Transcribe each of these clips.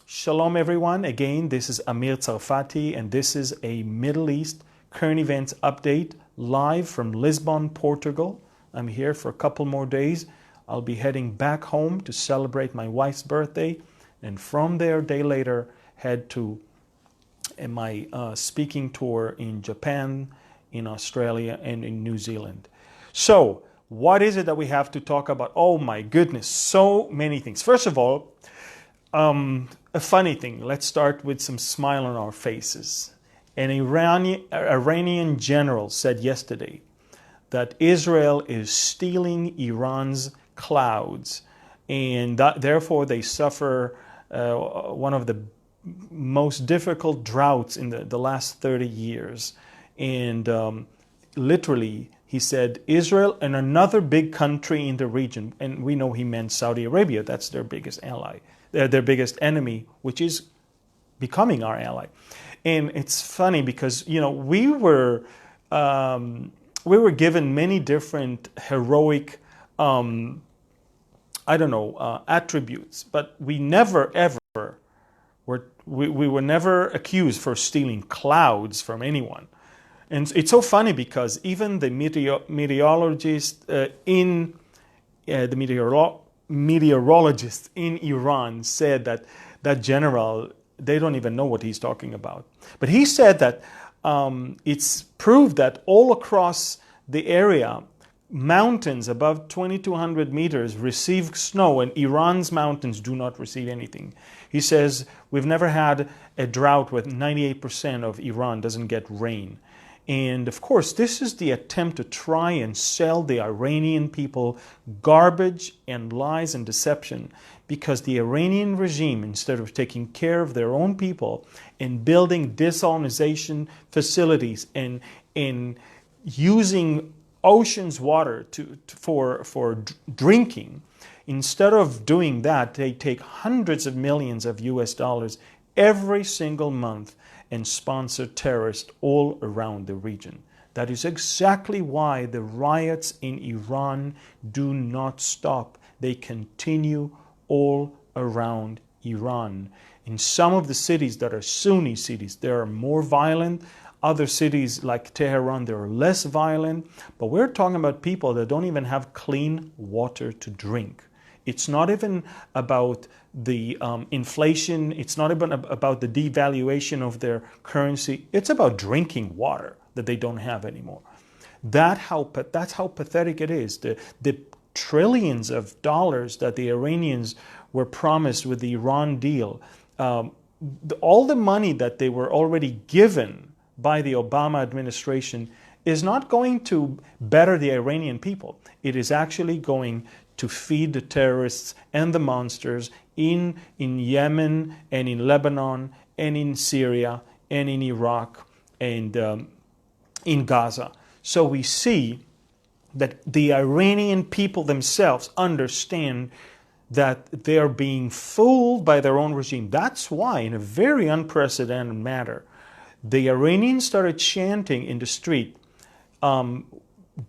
Shalom everyone. Again, this is Amir Tsarfati, and this is a Middle East current events update live from Lisbon, Portugal. I'm here for a couple more days. I'll be heading back home to celebrate my wife's birthday, and from there, a day later, head to my speaking tour in Japan, in Australia, and in New Zealand. So, what is it that we have to talk about? Oh my goodness, so many things. First of all, a funny thing. Let's start with some smile on our faces. An Iranian general said yesterday that Israel is stealing Iran's clouds, and that, therefore they suffer one of the most difficult droughts in the last 30 years. And literally, he said, Israel and another big country in the region, and we know he meant Saudi Arabia, that's their biggest ally, their biggest enemy, which is becoming our ally. And it's funny because, you know, we were given many different heroic, attributes, but we never ever we were never accused for stealing clouds from anyone. And it's so funny because even the meteorologists meteorologists in Iran said that that general, they don't even know what he's talking about. But he said that it's proved that all across the area, mountains above 2,200 meters receive snow, and Iran's mountains do not receive anything. He says, we've never had a drought where 98% of Iran doesn't get rain. And of course, this is the attempt to try and sell the Iranian people garbage and lies and deception, because the Iranian regime, instead of taking care of their own people and building desalination facilities and using ocean's water for drinking, instead of doing that, they take hundreds of millions of US dollars every single month and sponsor terrorists all around the region. That is exactly why the riots in Iran do not stop. They continue all around Iran. In some of the cities that are Sunni cities, they are more violent. Other cities like Tehran, they are less violent. But we're talking about people that don't even have clean water to drink. It's not even about the inflation. It's not even about the devaluation of their currency. It's about drinking water that they don't have anymore. That's how pathetic it is. The trillions of dollars that the Iranians were promised with the Iran deal, all the money that they were already given by the Obama administration is not going to better the Iranian people. It is actually going to feed the terrorists and the monsters in Yemen and in Lebanon and in Syria and in Iraq and in Gaza. So we see that the Iranian people themselves understand that they are being fooled by their own regime. That's why, in a very unprecedented manner, the Iranians started chanting in the street,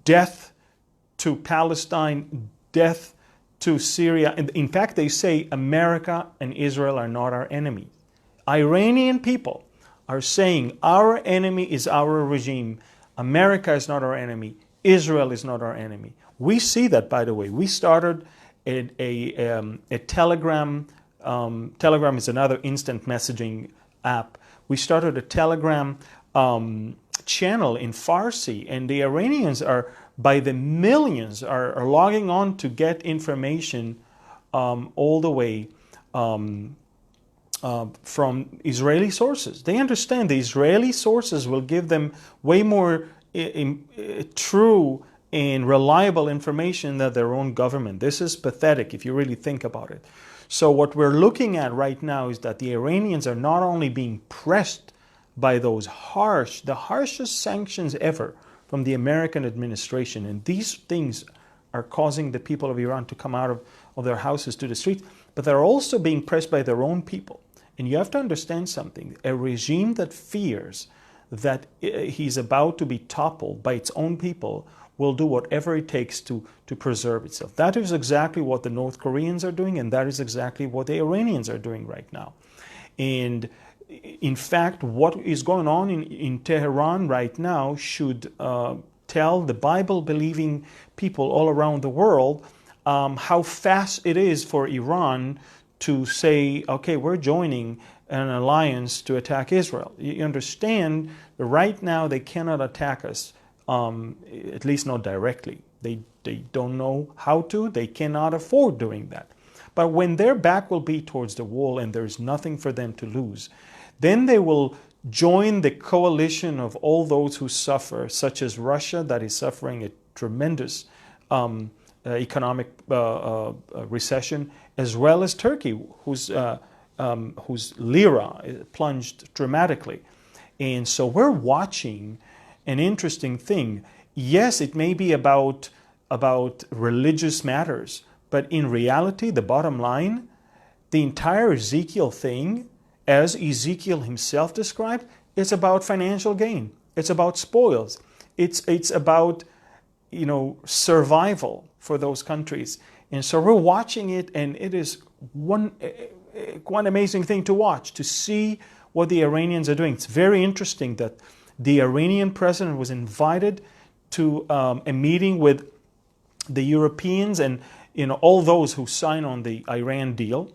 death to Palestine, death to Syria. And in fact, they say America and Israel are not our enemy. Iranian people are saying our enemy is our regime. America is not our enemy. Israel is not our enemy. We see that, by the way. We started a Telegram. Telegram is another instant messaging app. We started a Telegram channel in Farsi, and the Iranians are, by the millions, are logging on to get information all the way from Israeli sources. They understand the Israeli sources will give them way more true and reliable information than their own government. This is pathetic if you really think about it. So what we're looking at right now is that the Iranians are not only being pressed by those the harshest sanctions ever from the American administration, and these things are causing the people of Iran to come out of their houses to the streets, but they're also being pressed by their own people. And you have to understand something. A regime that fears that he's about to be toppled by its own people will do whatever it takes to preserve itself. That is exactly what the North Koreans are doing, and that is exactly what the Iranians are doing right now. And in fact, what is going on in Tehran right now should tell the Bible-believing people all around the world how fast it is for Iran to say, okay, we're joining an alliance to attack Israel. You understand that right now they cannot attack us, at least not directly. They don't know how to. They cannot afford doing that. But when their back will be towards the wall and there's nothing for them to lose, then they will join the coalition of all those who suffer, such as Russia, that is suffering a tremendous economic recession, as well as Turkey, whose lira plunged dramatically. And so we're watching an interesting thing. Yes, it may be about religious matters, but in reality, the bottom line, the entire Ezekiel thing, as Ezekiel himself described, it's about financial gain. It's about spoils. It's about, survival for those countries. And so we're watching it, and it is quite amazing thing to watch, to see what the Iranians are doing. It's very interesting that the Iranian president was invited to a meeting with the Europeans and all those who sign on the Iran deal.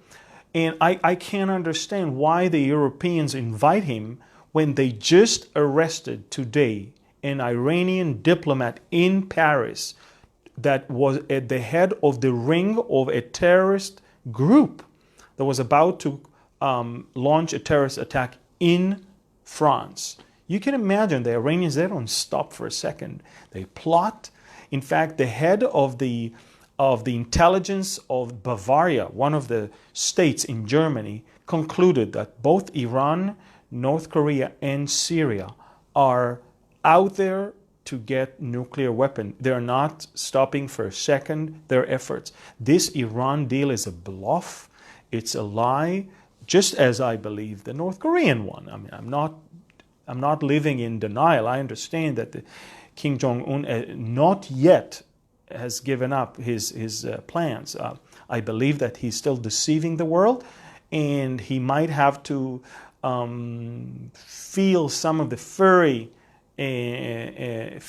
And I can't understand why the Europeans invite him when they just arrested today an Iranian diplomat in Paris that was at the head of the ring of a terrorist group that was about to launch a terrorist attack in France. You can imagine the Iranians, they don't stop for a second. They plot. In fact, the head of the intelligence of Bavaria, one of the states in Germany, concluded that both Iran, North Korea, and Syria are out there to get nuclear weapon. They're not stopping for a second their efforts. This Iran deal is a bluff. It's a lie, just as I believe the North Korean one. I mean, I'm not living in denial. I understand that the Kim Jong-un not yet has given up his plans. I believe that he's still deceiving the world, and he might have to feel some of the fury and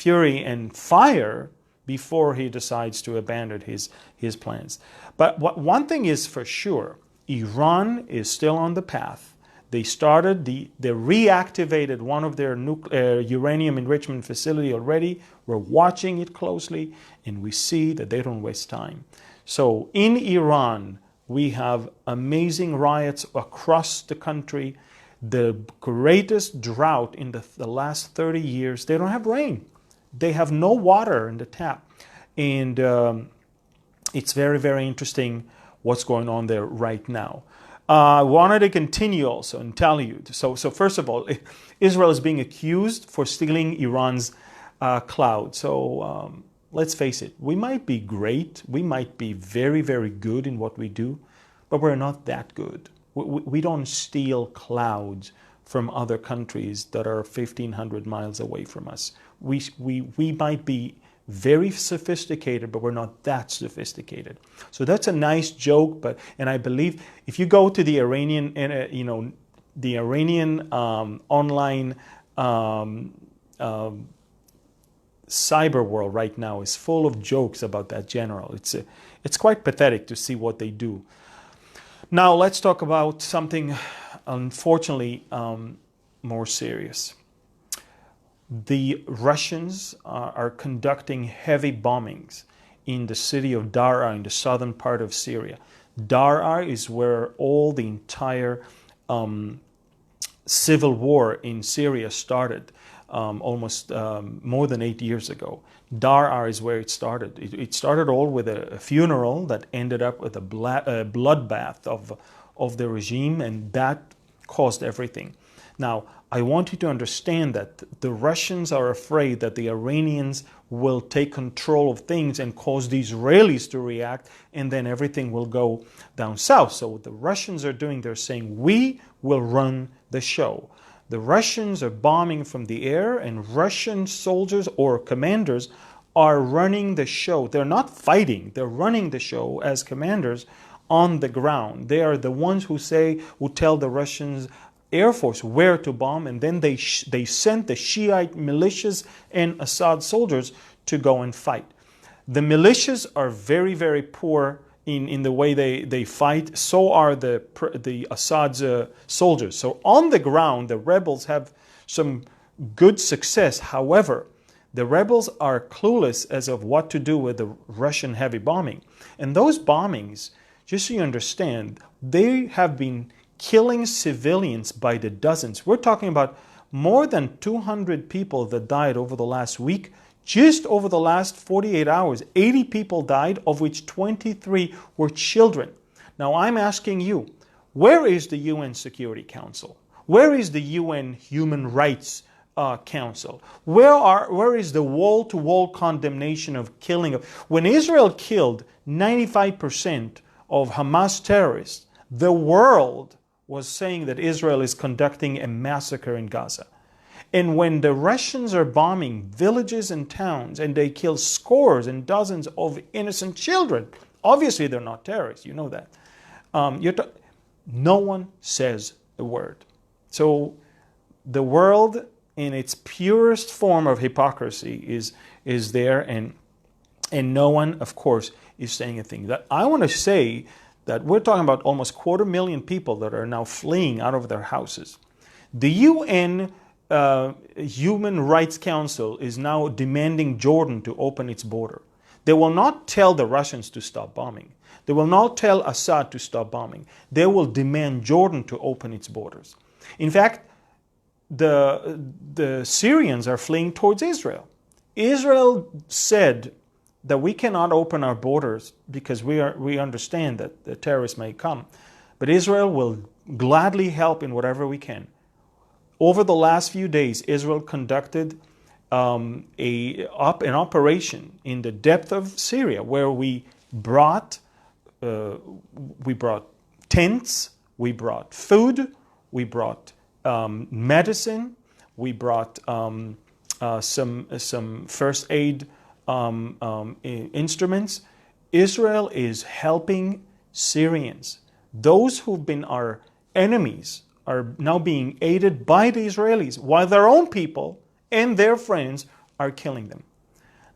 fire before he decides to abandon his plans. But one thing is for sure, Iran is still on the path. They reactivated one of their uranium enrichment facility already. We're watching it closely, and we see that they don't waste time. So in Iran, we have amazing riots across the country. The greatest drought in the last 30 years. They don't have rain. They have no water in the tap. And it's very, very interesting what's going on there right now. I wanted to continue also and tell you. So first of all, Israel is being accused for stealing Iran's cloud. So let's face it, we might be great. We might be very, very good in what we do, but we're not that good. We don't steal clouds from other countries that are 1,500 miles away from us. We might be very sophisticated, but we're not that sophisticated. So that's a nice joke, and I believe if you go to the Iranian, the Iranian online cyber world right now is full of jokes about that general. It's quite pathetic to see what they do. Now let's talk about something, unfortunately, more serious. The Russians are conducting heavy bombings in the city of Daraa in the southern part of Syria. Daraa is where all the entire civil war in Syria started almost more than 8 years ago. Daraa is where it started. It started all with a funeral that ended up with a bloodbath of the regime, and that caused everything. Now, I want you to understand that the Russians are afraid that the Iranians will take control of things and cause the Israelis to react, and then everything will go down south. So what the Russians are doing, they're saying, we will run the show. The Russians are bombing from the air, and Russian soldiers or commanders are running the show. They're not fighting, they're running the show as commanders on the ground. They are the ones who tell the Russians Air Force where to bomb, and then they sent the Shiite militias and Assad soldiers to go and fight. The militias are very, very poor in the way they fight. So are the Assad's soldiers. So on the ground, the rebels have some good success. However, the rebels are clueless as of what to do with the Russian heavy bombing. And those bombings, just so you understand, they have been killing civilians by the dozens. We're talking about more than 200 people that died over the last week. Just over the last 48 hours, 80 people died, of which 23 were children. Now I'm asking you, where is the UN Security Council? Where is the UN Human Rights Council? Where is the wall-to-wall condemnation of killing? When Israel killed 95% of Hamas terrorists, the world was saying that Israel is conducting a massacre in Gaza. And when the Russians are bombing villages and towns and they kill scores and dozens of innocent children, obviously they're not terrorists, you know that. No one says a word. So the world in its purest form of hypocrisy is there, and no one, of course, is saying a thing. That I want to say that we're talking about almost 250,000 people that are now fleeing out of their houses. The UN Human Rights Council is now demanding Jordan to open its border. They will not tell the Russians to stop bombing. They will not tell Assad to stop bombing. They will demand Jordan to open its borders. In fact, the Syrians are fleeing towards Israel. Israel said that we cannot open our borders because we understand that the terrorists may come. But Israel will gladly help in whatever we can. Over the last few days, Israel conducted an operation in the depth of Syria where we brought tents, we brought food, we brought medicine, we brought some first aid instruments. Israel is helping Syrians. Those who've been our enemies are now being aided by the Israelis, while their own people and their friends are killing them.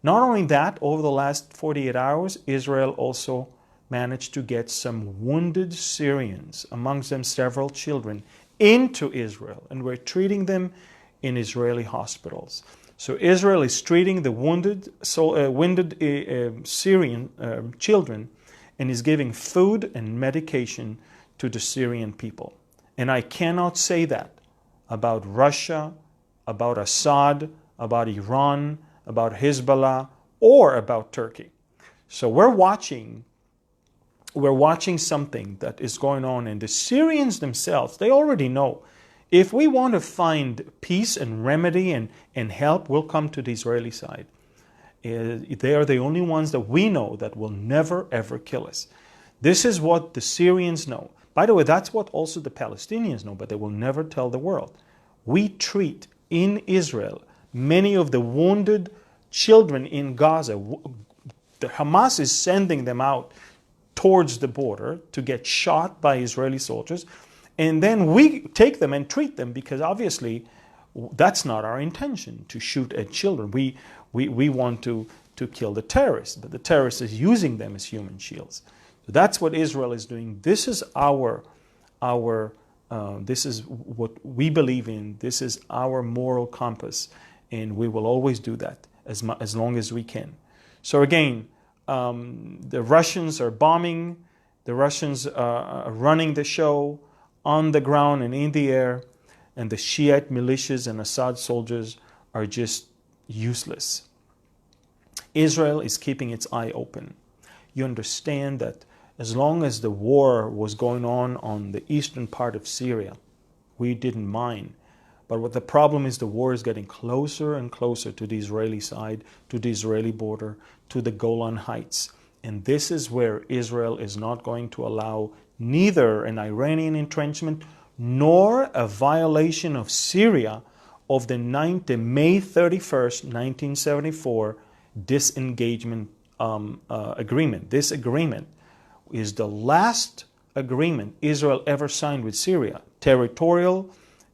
Not only that, over the last 48 hours, Israel also managed to get some wounded Syrians, amongst them several children, into Israel, and we're treating them in Israeli hospitals. So Israel is treating the wounded Syrian children and is giving food and medication to the Syrian people. And I cannot say that about Russia, about Assad, about Iran, about Hezbollah, or about Turkey. So we're watching something that is going on, and the Syrians themselves, they already know. If we want to find peace and remedy and help, we'll come to the Israeli side. They are the only ones that we know that will never, ever kill us. This is what the Syrians know. By the way, that's what also the Palestinians know, but they will never tell the world. We treat in Israel many of the wounded children in Gaza. The Hamas is sending them out towards the border to get shot by Israeli soldiers. And then we take them and treat them because obviously that's not our intention, to shoot at children. We want to kill the terrorists, but the terrorist is using them as human shields. So that's what Israel is doing. This is this is what we believe in. This is our moral compass, and we will always do that as long as we can. So again, the Russians are bombing. The Russians are running the show on the ground and in the air, and the Shiite militias and Assad soldiers are just useless. Israel is keeping its eye open. You understand that as long as the war was going on the eastern part of Syria, we didn't mind. But what the problem is, the war is getting closer and closer to the Israeli side, to the Israeli border, to the Golan Heights. And this is where Israel is not going to allow neither an Iranian entrenchment nor a violation of Syria of the May 31st, 1974 disengagement agreement. This agreement is the last agreement Israel ever signed with Syria, territorial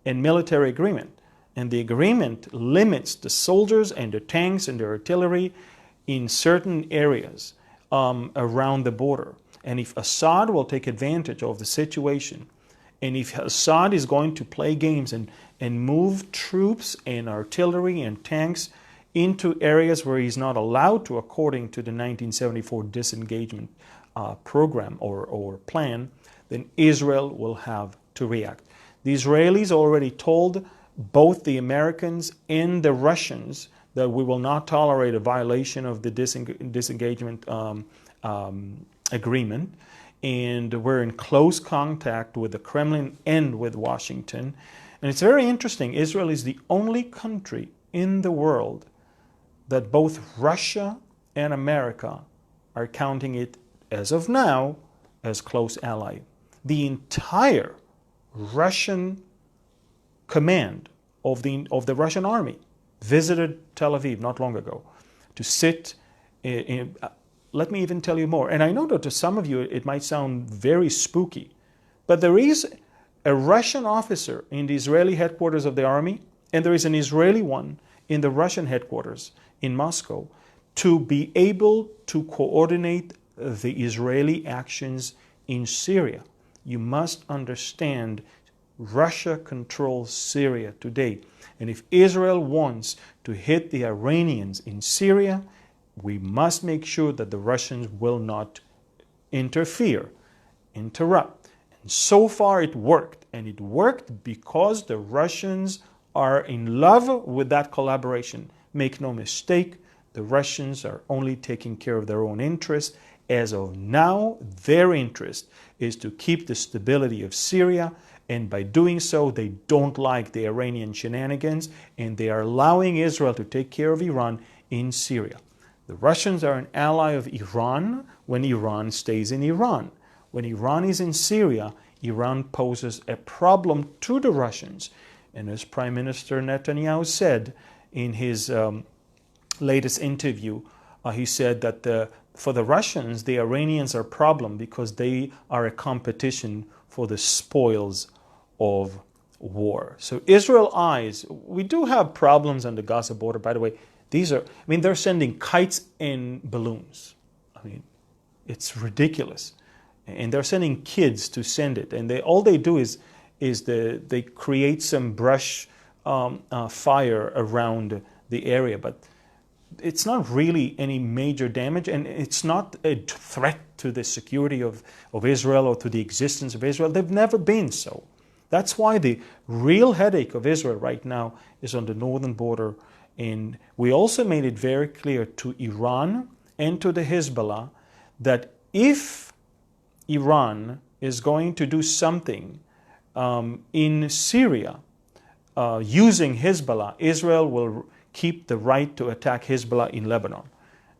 and military agreement. And the agreement limits the soldiers and the tanks and the artillery in certain areas around the border. And if Assad will take advantage of the situation, and if Assad is going to play games and move troops and artillery and tanks into areas where he's not allowed to according to the 1974 disengagement program or plan, then Israel will have to react. The Israelis already told both the Americans and the Russians that we will not tolerate a violation of the disengagement agreement. And we're in close contact with the Kremlin and with Washington. And it's very interesting. Israel is the only country in the world that both Russia and America are counting it, as of now, as close ally. The entire Russian command of the Russian army visited Tel Aviv not long ago to sit in. Let me even tell you more. And I know that to some of you it might sound very spooky, but there is a Russian officer in the Israeli headquarters of the army, and there is an Israeli one in the Russian headquarters in Moscow to be able to coordinate the Israeli actions in Syria. You must understand, Russia controls Syria today. And if Israel wants to hit the Iranians in Syria, we must make sure that the Russians will not interfere, interrupt. And so far it worked. And it worked because the Russians are in love with that collaboration. Make no mistake, the Russians are only taking care of their own interests. As of now, their interest is to keep the stability of Syria, and by doing so, they don't like the Iranian shenanigans, and they are allowing Israel to take care of Iran in Syria. The Russians are an ally of Iran when Iran stays in Iran. When Iran is in Syria, Iran poses a problem to the Russians. And as Prime Minister Netanyahu said in his latest interview, he said that for the Russians, the Iranians are a problem because they are a competition for the spoils of war. So Israel eyes, we do have problems on the Gaza border, by the way. They're sending kites and balloons. I mean, it's ridiculous. And they're sending kids to send it. And all they do is they create some brush fire around the area. But it's not really any major damage. And it's not a threat to the security of Israel or to the existence of Israel. They've never been so. That's why the real headache of Israel right now is on the northern border. And we also made it very clear to Iran and to the Hezbollah that if Iran is going to do something in Syria using Hezbollah, Israel will keep the right to attack Hezbollah in Lebanon.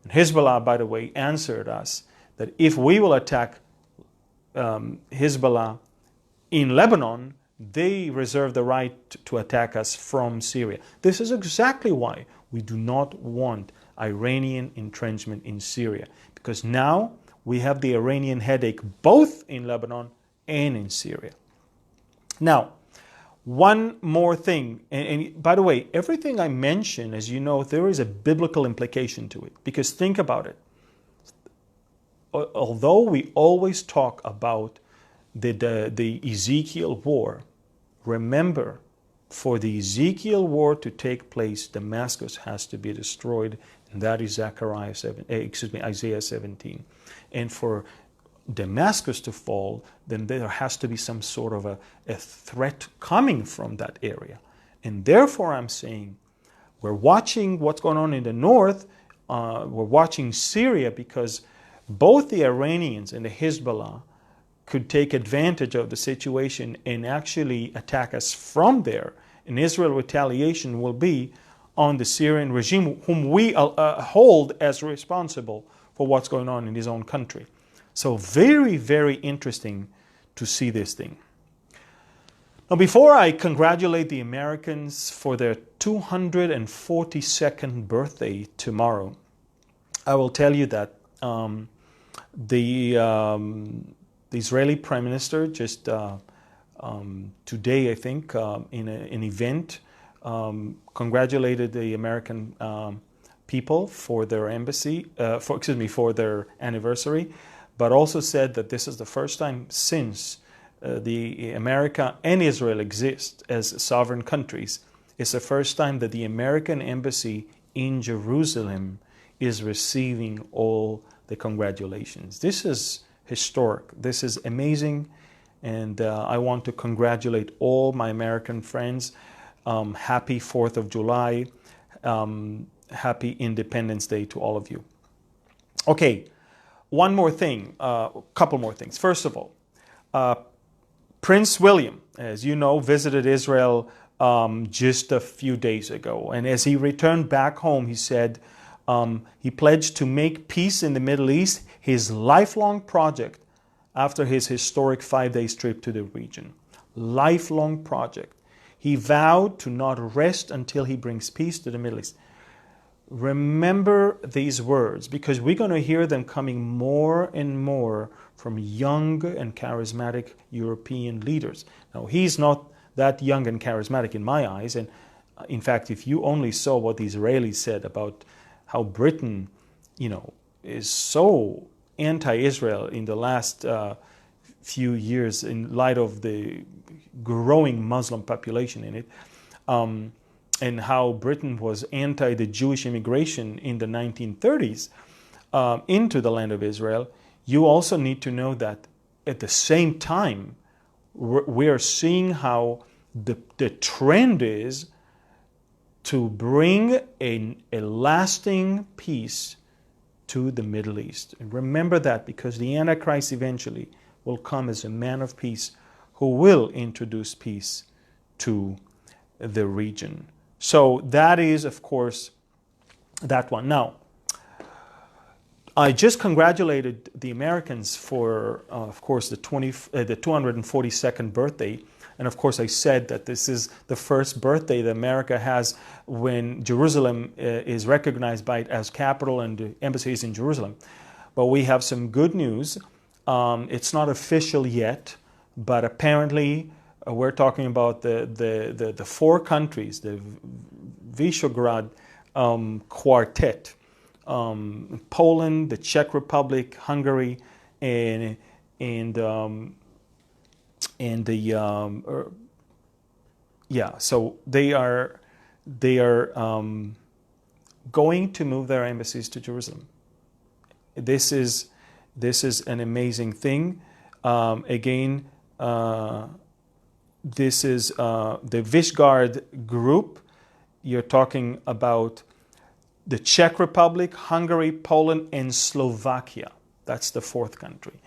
And Hezbollah, by the way, answered us that if we will attack Hezbollah in Lebanon, they reserve the right to attack us from Syria. This is exactly why we do not want Iranian entrenchment in Syria, because now we have the Iranian headache both in Lebanon and in Syria. Now, one more thing, and by the way, everything I mention, as you know, there is a biblical implication to it, because think about it. Although we always talk about the Ezekiel war, remember, for the Ezekiel war to take place, Damascus has to be destroyed, and that is Isaiah 17. And for Damascus to fall, then there has to be some sort of a threat coming from that area. And therefore I'm saying, we're watching what's going on in the north, we're watching Syria, because both the Iranians and the Hezbollah could take advantage of the situation and actually attack us from there. And Israel retaliation will be on the Syrian regime, whom we hold as responsible for what's going on in his own country. So very, very interesting to see this thing. Now, before I congratulate the Americans for their 242nd birthday tomorrow, I will tell you that the, the Israeli Prime Minister just today, I think, in an event, congratulated the American people for their embassy, for their anniversary, but also said that this is the first time since the America and Israel exist as sovereign countries. It's the first time that the American embassy in Jerusalem is receiving all the congratulations. This is historic. This is amazing. And I want to congratulate all my American friends. Happy 4th of July. Happy Independence Day to all of you. Okay, one more thing, couple more things. First of all, Prince William, as you know, visited Israel just a few days ago. And as he returned back home, he said he pledged to make peace in the Middle East his lifelong project after his historic 5-day trip to the region. Lifelong project. He vowed to not rest until he brings peace to the Middle East. Remember these words, because we're going to hear them coming more and more from young and charismatic European leaders. Now, he's not that young and charismatic in my eyes. And in fact, if you only saw what the Israelis said about how Britain, is so anti-Israel in the last few years in light of the growing Muslim population in it, and how Britain was anti the Jewish immigration in the 1930s into the land of Israel, you also need to know that at the same time, we are seeing how the trend is to bring a lasting peace to the Middle East. And remember that, because the Antichrist eventually will come as a man of peace who will introduce peace to the region. So that is, of course, that one. Now, I just congratulated the Americans for, of course, the 242nd birthday. And of course, I said that this is the first birthday that America has when Jerusalem is recognized by it as capital and the embassy is in Jerusalem. But we have some good news. It's not official yet, but apparently we're talking about the four countries, the Visegrad Quartet, Poland, the Czech Republic, Hungary, and so they are going to move their embassies to Jerusalem. This is an amazing thing. Again, this is the Visegrad group. You're talking about the Czech Republic, Hungary, Poland, and Slovakia. That's the fourth country.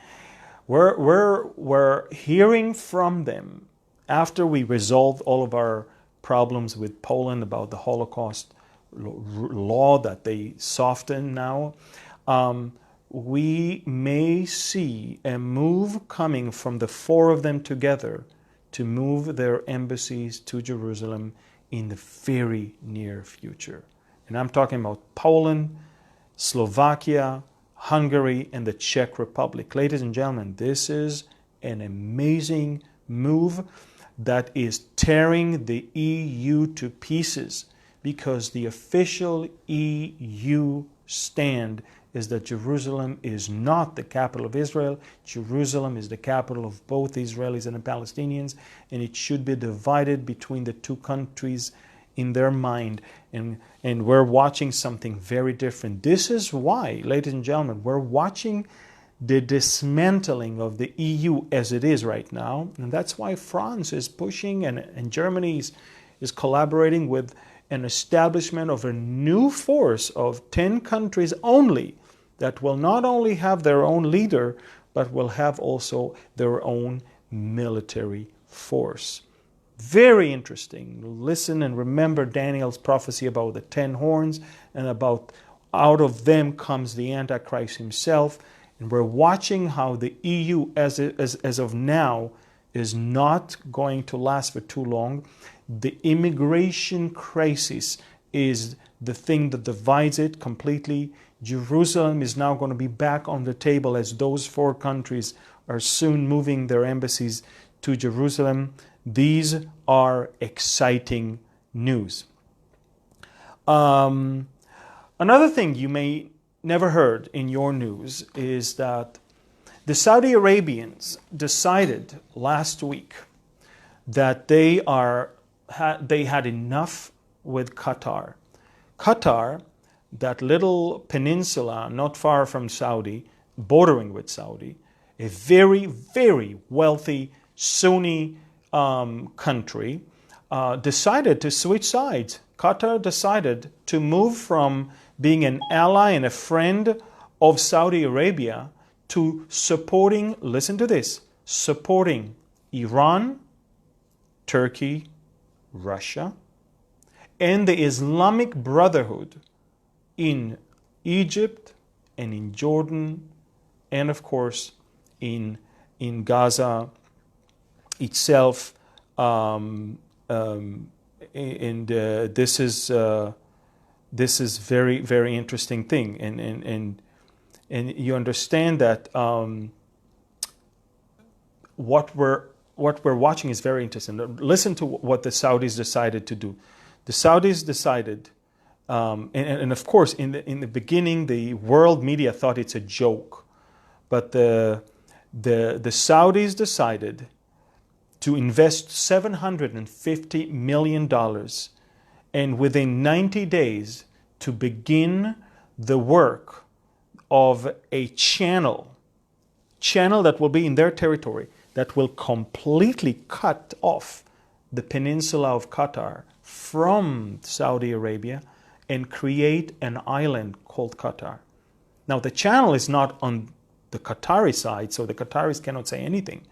We're hearing from them after we resolved all of our problems with Poland about the Holocaust law that they soften now. We may see a move coming from the four of them together to move their embassies to Jerusalem in the very near future. And I'm talking about Poland, Slovakia, Hungary, and the Czech Republic. Ladies and gentlemen, this is an amazing move that is tearing the EU to pieces, because the official EU stand is that Jerusalem is not the capital of Israel. Jerusalem is the capital of both Israelis and the Palestinians, and it should be divided between the two countries in their mind. And we're watching something very different. This is why, ladies and gentlemen, we're watching the dismantling of the EU as it is right now. And that's why France is pushing and Germany is collaborating with an establishment of a new force of 10 countries only that will not only have their own leader, but will have also their own military force. Very interesting. Listen and remember Daniel's prophecy about the 10 horns and about out of them comes the Antichrist himself. And we're watching how the EU, as of now, is not going to last for too long. The immigration crisis is the thing that divides it completely. Jerusalem is now going to be back on the table as those 4 countries are soon moving their embassies to Jerusalem. These are exciting news. Another thing you may never heard in your news is that the Saudi Arabians decided last week that they had enough with Qatar. Qatar, that little peninsula not far from Saudi, bordering with Saudi, a very, very wealthy Sunni country, decided to switch sides. Qatar decided to move from being an ally and a friend of Saudi Arabia to supporting, listen to this, supporting Iran, Turkey, Russia, and the Islamic Brotherhood in Egypt and in Jordan, and of course in Gaza itself. This is very, very interesting thing, and you understand that what we're watching is very interesting. Listen to what the Saudis decided to do. The Saudis decided, and of course, in the beginning, the world media thought it's a joke, but the Saudis decided to invest $750 million, and within 90 days to begin the work of a channel that will be in their territory, that will completely cut off the peninsula of Qatar from Saudi Arabia and create an island called Qatar. Now, the channel is not on the Qatari side, so the Qataris cannot say anything.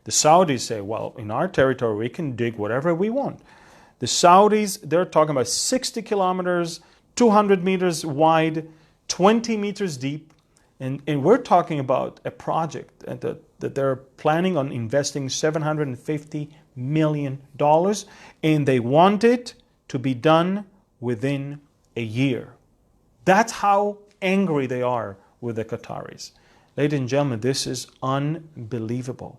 The Saudis say, well, in our territory, we can dig whatever we want. The Saudis, they're talking about 60 kilometers, 200 meters wide, 20 meters deep. And we're talking about a project that they're planning on investing $750 million, and they want it to be done within a year. That's how angry they are with the Qataris. Ladies and gentlemen, this is unbelievable.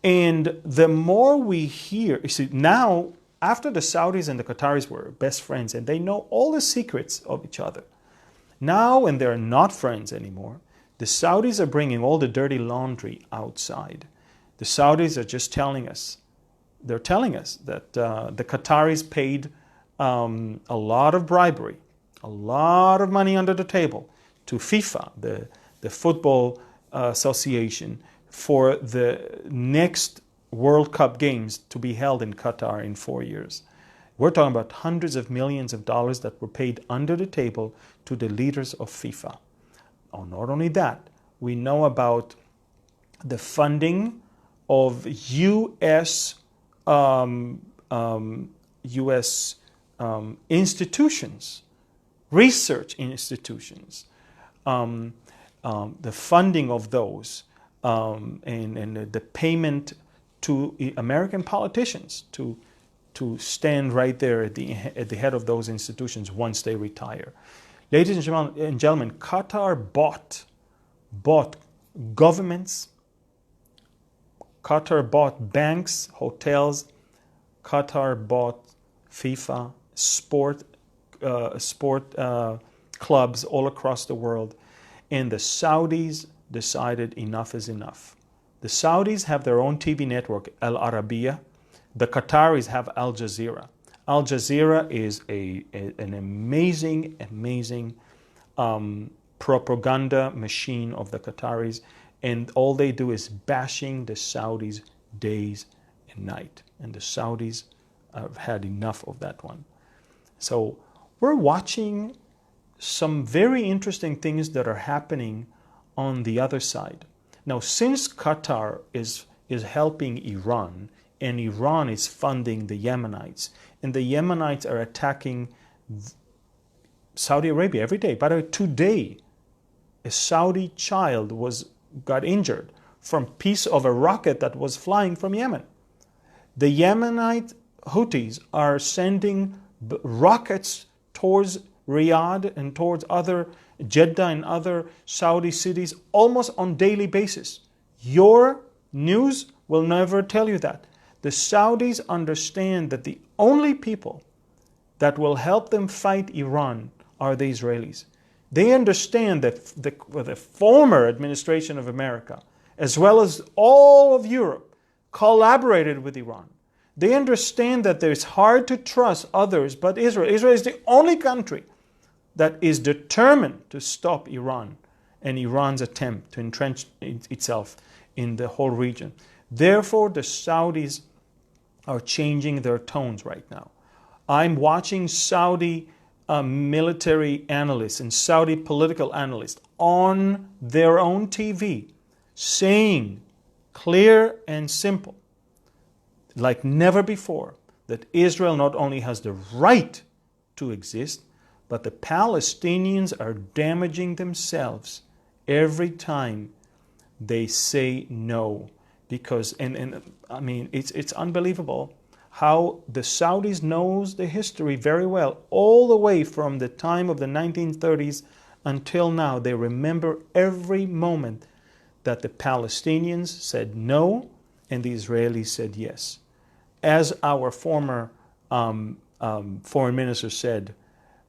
And the more we hear, you see, now, after the Saudis and the Qataris were best friends and they know all the secrets of each other, now when they're not friends anymore, the Saudis are bringing all the dirty laundry outside. The Saudis are just telling us, they're telling us that the Qataris paid a lot of bribery, a lot of money under the table to FIFA, the football association, for the next World Cup games to be held in Qatar in 4 years. We're talking about hundreds of millions of dollars that were paid under the table to the leaders of FIFA. Oh, not only that, we know about the funding of U.S. Institutions, research institutions, the funding of those, and the payment to American politicians to stand right there at the head of those institutions once they retire. Ladies and gentlemen, Qatar bought governments, Qatar bought banks, hotels, Qatar bought FIFA, sport clubs all across the world, and the Saudis decided enough is enough. The Saudis have their own TV network, Al Arabiya. The Qataris have Al Jazeera. Al Jazeera is an amazing propaganda machine of the Qataris, and all they do is bashing the Saudis days and night. And the Saudis have had enough of that one. So we're watching some very interesting things that are happening on the other side. Now, since Qatar is helping Iran, and Iran is funding the Yemenites, and the Yemenites are attacking Saudi Arabia every day. By the way, today, a Saudi child got injured from a piece of a rocket that was flying from Yemen. The Yemenite Houthis are sending rockets towards Riyadh and towards other Jeddah and other Saudi cities almost on daily basis. Your news will never tell you that. The Saudis understand that the only people that will help them fight Iran are the Israelis. They understand that the former administration of America, as well as all of Europe, collaborated with Iran. They understand that it's hard to trust others but Israel. Israel is the only country that is determined to stop Iran and Iran's attempt to entrench itself in the whole region. Therefore, the Saudis are changing their tones right now. I'm watching Saudi military analysts and Saudi political analysts on their own TV saying clear and simple, like never before, that Israel not only has the right to exist, but the Palestinians are damaging themselves every time they say no. Because, and I mean, it's unbelievable how the Saudis knows the history very well, all the way from the time of the 1930s until now. They remember every moment that the Palestinians said no and the Israelis said yes. As our former foreign minister said,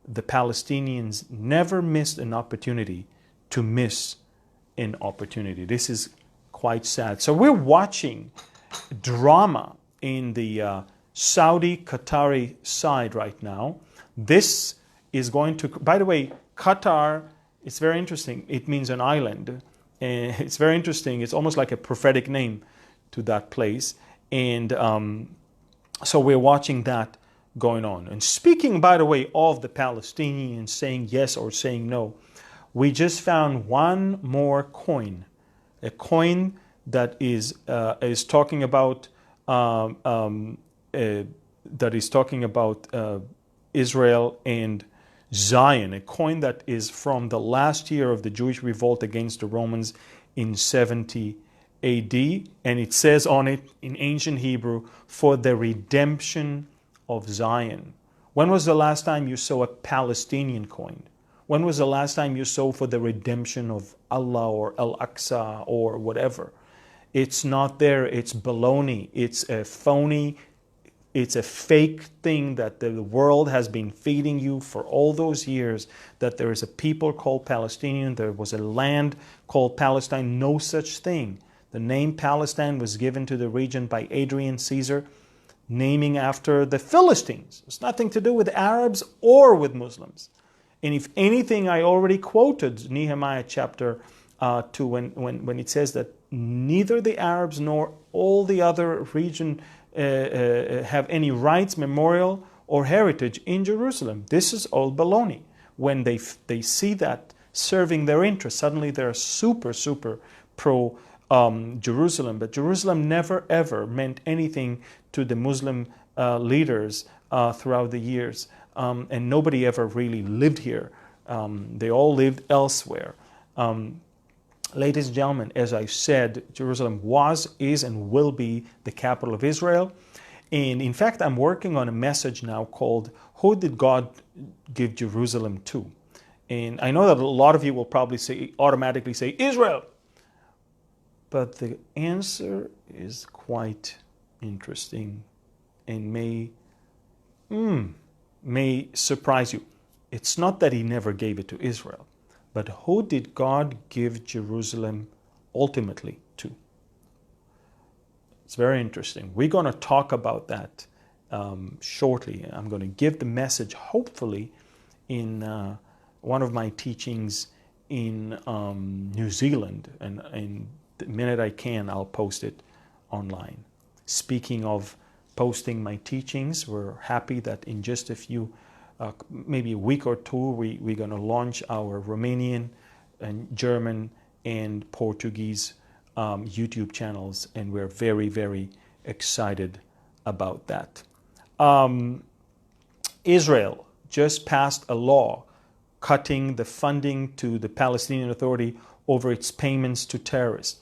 the Palestinians never missed an opportunity to miss an opportunity. This is quite sad. So we're watching drama in the Saudi-Qatari side right now. This is going to, by the way, Qatar, it's very interesting. It means an island. And it's very interesting. It's almost like a prophetic name to that place. And so we're watching that going on. And speaking, by the way, of the Palestinians saying yes or saying no, we just found one more coin, a coin that is talking about Israel and Zion, a coin that is from the last year of the Jewish revolt against the Romans in 70 AD, and it says on it in ancient Hebrew, for the redemption of Zion. When was the last time you saw a Palestinian coin? When was the last time you saw for the redemption of Allah or Al-Aqsa or whatever? It's not there. It's baloney. It's a phony, it's a fake thing that the world has been feeding you for all those years, that there is a people called Palestinian, there was a land called Palestine. No such thing. The name Palestine was given to the region by Adrian Caesar, naming after the Philistines. It's nothing to do with Arabs or with Muslims. And if anything, I already quoted Nehemiah chapter 2 when it says that neither the Arabs nor all the other region have any rights, memorial, or heritage in Jerusalem. This is all baloney. When they see that serving their interests, suddenly they're super pro Jerusalem. But Jerusalem never ever meant anything to the Muslim leaders throughout the years. And nobody ever really lived here. They all lived elsewhere. Ladies and gentlemen, as I said, Jerusalem was, is, and will be the capital of Israel. And in fact, I'm working on a message now called, Who Did God Give Jerusalem To? And I know that a lot of you will probably automatically say, Israel. But the answer is quite interesting and may surprise you. It's not that he never gave it to Israel, but who did God give Jerusalem ultimately to? It's very interesting. We're going to talk about that shortly. I'm going to give the message, hopefully, in one of my teachings in New Zealand. And the minute I can, I'll post it online. Speaking of posting my teachings, we're happy that in just a few maybe a week or two, we're going to launch our Romanian and German and Portuguese YouTube channels, and we're very excited about that. Israel just passed a law cutting the funding to the Palestinian Authority over its payments to terrorists.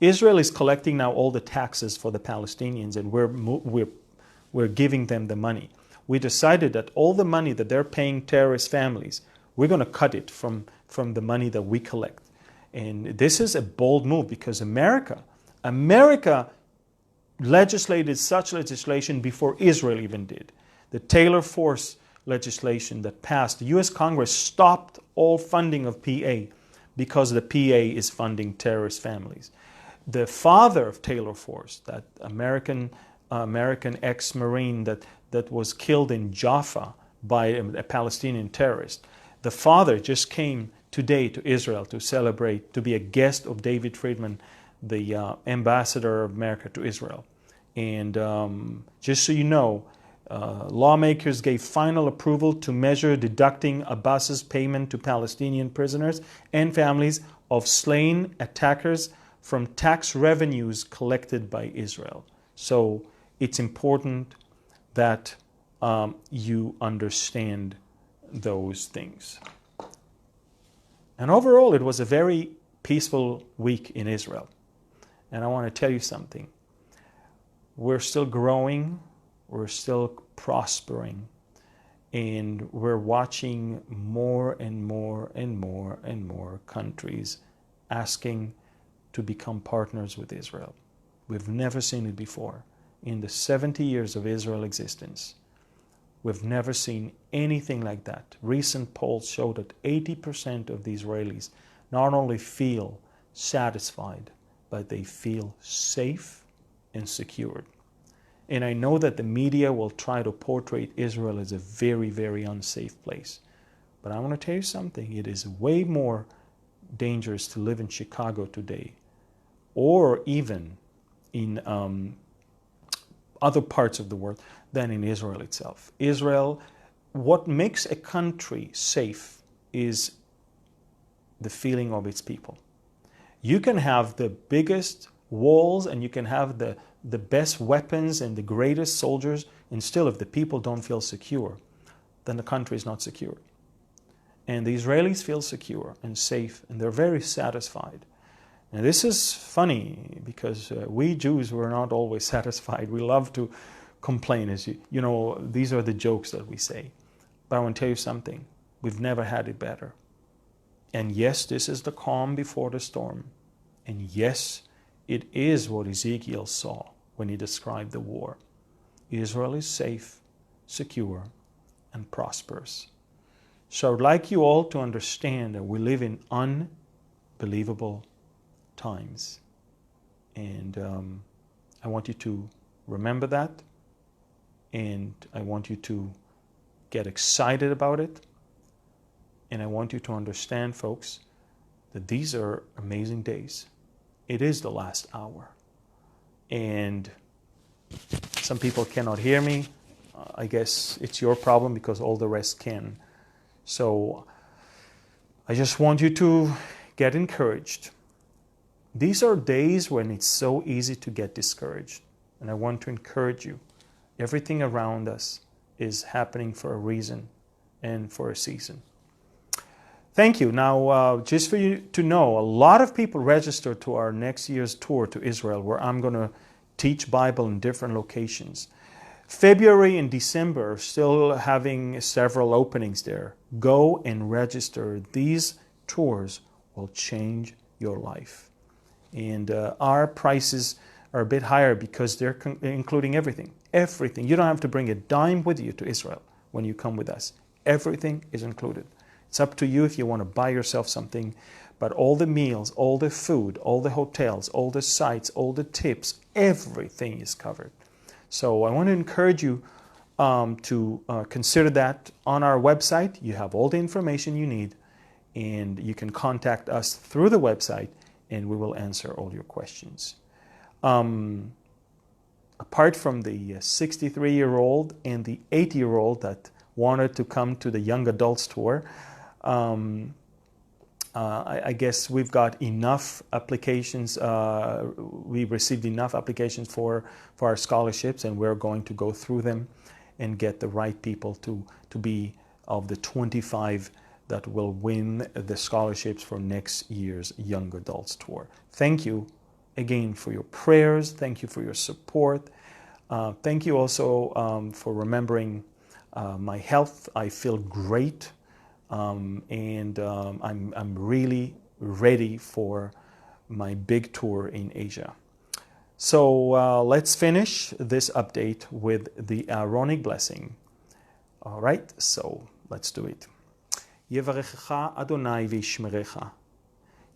Israel is collecting now all the taxes for the Palestinians, and we're giving them the money. we decided that all the money that they're paying terrorist families, we're going to cut it from the money that we collect. And this is a bold move because America legislated such legislation before Israel even did. The Taylor Force legislation that passed, the U.S. Congress stopped all funding of PA because the PA is funding terrorist families. The father of Taylor Force, that American ex-Marine that was killed in Jaffa by a Palestinian terrorist, the father just came today to Israel to celebrate, to be a guest of David Friedman, the ambassador of America to Israel. And just so you know, lawmakers gave final approval to measure deducting Abbas's payment to Palestinian prisoners and families of slain attackers from tax revenues collected by Israel. So it's important that you understand those things. And overall, it was a very peaceful week in Israel. And I want to tell you something. We're still growing, we're still prospering, and we're watching more and more and more and more countries asking to become partners with Israel. We've never seen it before. In the 70 years of Israel existence, we've never seen anything like that. Recent polls show that 80% of the Israelis not only feel satisfied, but they feel safe and secured. And I know that the media will try to portray Israel as a very, very unsafe place. But I want to tell you something. It is way more dangerous to live in Chicago today, or even in other parts of the world, than in Israel itself. Israel, what makes a country safe is the feeling of its people. You can have the biggest walls and you can have the best weapons and the greatest soldiers, and still if the people don't feel secure, then the country is not secure. And the Israelis feel secure and safe, and they're very satisfied. And this is funny because we Jews were not always satisfied. We love to complain. As you know, these are the jokes that we say. But I want to tell you something. We've never had it better. And yes, this is the calm before the storm. And yes, it is what Ezekiel saw when he described the war. Israel is safe, secure, and prosperous. So I'd like you all to understand that we live in unbelievable times. And I want you to remember that. And I want you to get excited about it. And I want you to understand, folks, that these are amazing days. It is the last hour. And some people cannot hear me. I guess it's your problem because all the rest can. So I just want you to get encouraged. These are days when it's so easy to get discouraged. And I want to encourage you. Everything around us is happening for a reason and for a season. Thank you. Now, just for you to know, a lot of people registered to our next year's tour to Israel, where I'm going to teach Bible in different locations. February and December are still having several openings there. Go and register. These tours will change your life. And our prices are a bit higher because they're including everything. Everything. You don't have to bring a dime with you to Israel when you come with us. Everything is included. It's up to you if you want to buy yourself something, but all the meals, all the food, all the hotels, all the sites, all the tips, everything is covered. So I want to encourage you to consider that. On our website. You have all the information you need, and you can contact us through the website, and we will answer all your questions. Apart from the 63-year-old and the 80-year-old that wanted to come to the young adults tour, I guess we've got enough applications. We received enough applications for our scholarships, and we're going to go through them and get the right people to be of the 25 that will win the scholarships for next year's Young Adults Tour. Thank you again for your prayers. Thank you for your support. Thank you also for remembering my health. I feel great, and I'm really ready for my big tour in Asia. So let's finish this update with the Aaronic blessing. All right, so let's do it. יברכך אדוני וישמרך.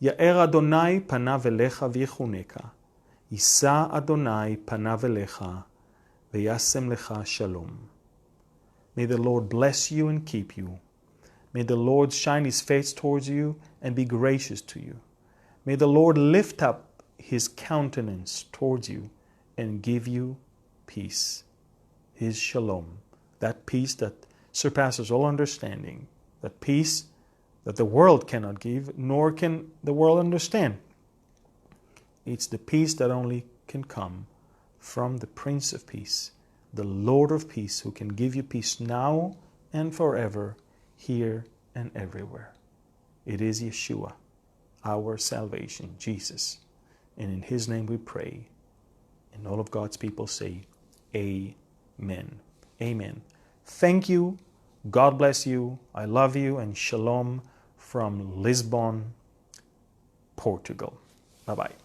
יאר אדוני פניו אליך ויחונך. יישא אדוני פניו אליך וישם לך שלום. May the Lord bless you and keep you. May the Lord shine his face towards you and be gracious to you. May the Lord lift up his countenance towards you and give you peace. His shalom. That peace that surpasses all understanding. That peace that the world cannot give, nor can the world understand. It's the peace that only can come from the Prince of Peace, the Lord of Peace, who can give you peace now and forever, here and everywhere. It is Yeshua, our salvation, Jesus. And in his name we pray. And all of God's people say, Amen. Amen. Thank you. God bless you. I love you. And shalom from Lisbon, Portugal. Bye-bye.